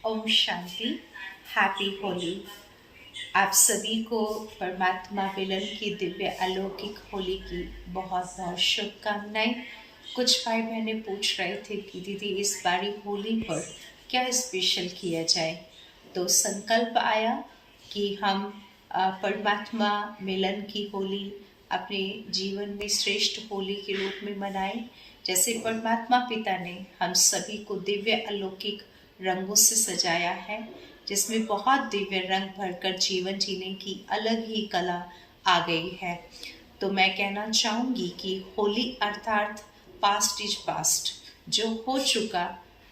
Om Shanti. Happy Holi. आप सभी को परमात्मा मिलन की दिव्य अलौकिक होली की बहुत बहुत शुभकामनाएं। कुछ भाई बहने पूछ रहे थे कि दीदी इस बारी होली पर क्या स्पेशल किया जाए, तो संकल्प आया कि हम परमात्मा मिलन की होली अपने जीवन में श्रेष्ठ होली के रूप में मनाएं। जैसे परमात्मा पिता ने हम सभी को दिव्य अलौकिक रंगों से सजाया है, जिसमें बहुत दिव्य रंग भरकर जीवन जीने की अलग ही कला आ गई है। तो मैं कहना चाहूँगी कि होली अर्थात पास्ट इज पास्ट। जो हो चुका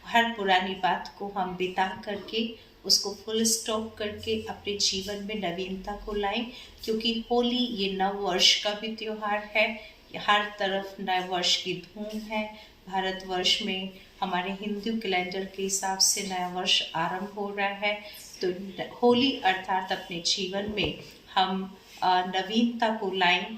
हर पुरानी बात को हम बिता करके उसको फुल स्टॉप करके अपने जीवन में नवीनता को लाएं, क्योंकि होली ये नव वर्ष का भी त्योहार है। हर तरफ नए वर्ष की धूम है। भारतवर्ष में हमारे हिंदू कैलेंडर के हिसाब से नया वर्ष आरंभ हो रहा है। तो होली अर्थात अपने जीवन में हम नवीनता को लाएं।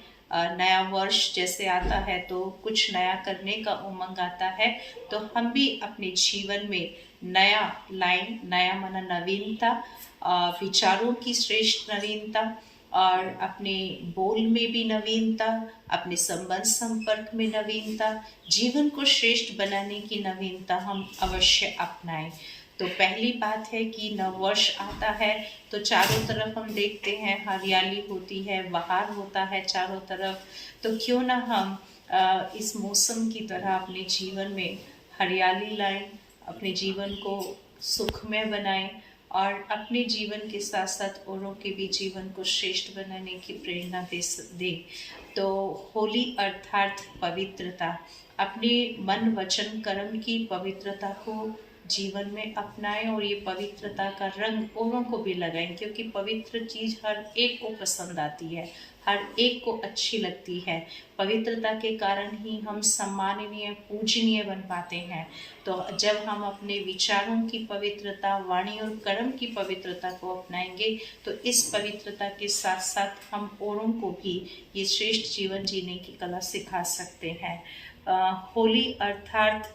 नया वर्ष जैसे आता है तो कुछ नया करने का उमंग आता है, तो हम भी अपने जीवन में नया लाएं। नया माना नवीनता, विचारों की श्रेष्ठ नवीनता, और अपने बोल में भी नवीनता, अपने संबंध संपर्क में नवीनता, जीवन को श्रेष्ठ बनाने की नवीनता हम अवश्य अपनाएं। तो पहली बात है कि नव वर्ष आता है तो चारों तरफ हम देखते हैं हरियाली होती है, बहार होता है चारों तरफ। तो क्यों ना हम इस मौसम की तरह अपने जीवन में हरियाली लाएं, अपने जीवन को सुखमय बनाएं और अपने जीवन के साथ साथ औरों के भी जीवन को श्रेष्ठ बनाने की प्रेरणा दे। तो होली अर्थात पवित्रता। अपने मन वचन कर्म की पवित्रता को जीवन में अपनाएं और ये पवित्रता का रंग औरों को भी लगाएं, क्योंकि पवित्र चीज़ हर एक को पसंद आती है, हर एक को अच्छी लगती है। पवित्रता के कारण ही हम सम्माननीय पूजनीय बन पाते हैं। तो जब हम अपने विचारों की पवित्रता, वाणी और कर्म की पवित्रता को अपनाएंगे तो इस पवित्रता के साथ साथ हम औरों को भी ये श्रेष्ठ जीवन जीने की कला सिखा सकते हैं। होली अर्थात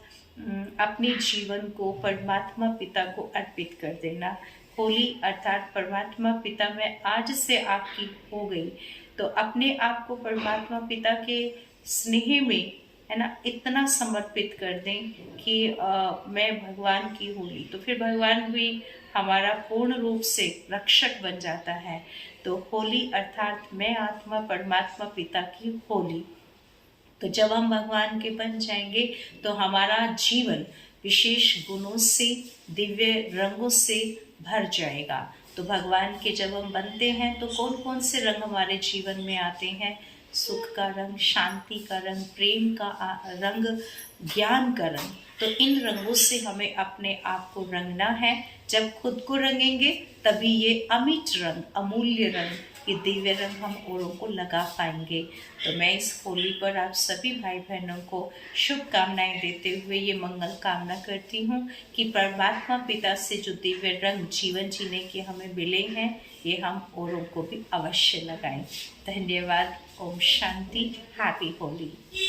अपने जीवन को परमात्मा पिता को अर्पित कर देना। होली अर्थात परमात्मा पिता में आज से आपकी हो गई, तो अपने आप को परमात्मा पिता के स्नेह में, है ना, इतना समर्पित कर दें कि मैं भगवान की होली, तो फिर भगवान भी हमारा पूर्ण रूप से रक्षक बन जाता है। तो होली अर्थात मैं आत्मा परमात्मा पिता की होली। तो जब हम भगवान के बन जाएंगे तो हमारा जीवन विशेष गुणों से, दिव्य रंगों से भर जाएगा। तो भगवान के जब हम बनते हैं तो कौन कौन से रंग हमारे जीवन में आते हैं? सुख का रंग, शांति का रंग, प्रेम का रंग, ज्ञान का रंग। तो इन रंगों से हमें अपने आप को रंगना है। जब खुद को रंगेंगे तभी ये अमिट रंग, अमूल्य रंग, ये दिव्य रंग हम औरों को लगा पाएंगे। तो मैं इस होली पर आप सभी भाई बहनों को शुभकामनाएं देते हुए ये मंगल कामना करती हूँ कि परमात्मा पिता से जो दिव्य रंग जीवन जीने के हमें मिले हैं, ये हम औरों को भी अवश्य लगाएं। धन्यवाद। ओम शांति। हैप्पी होली।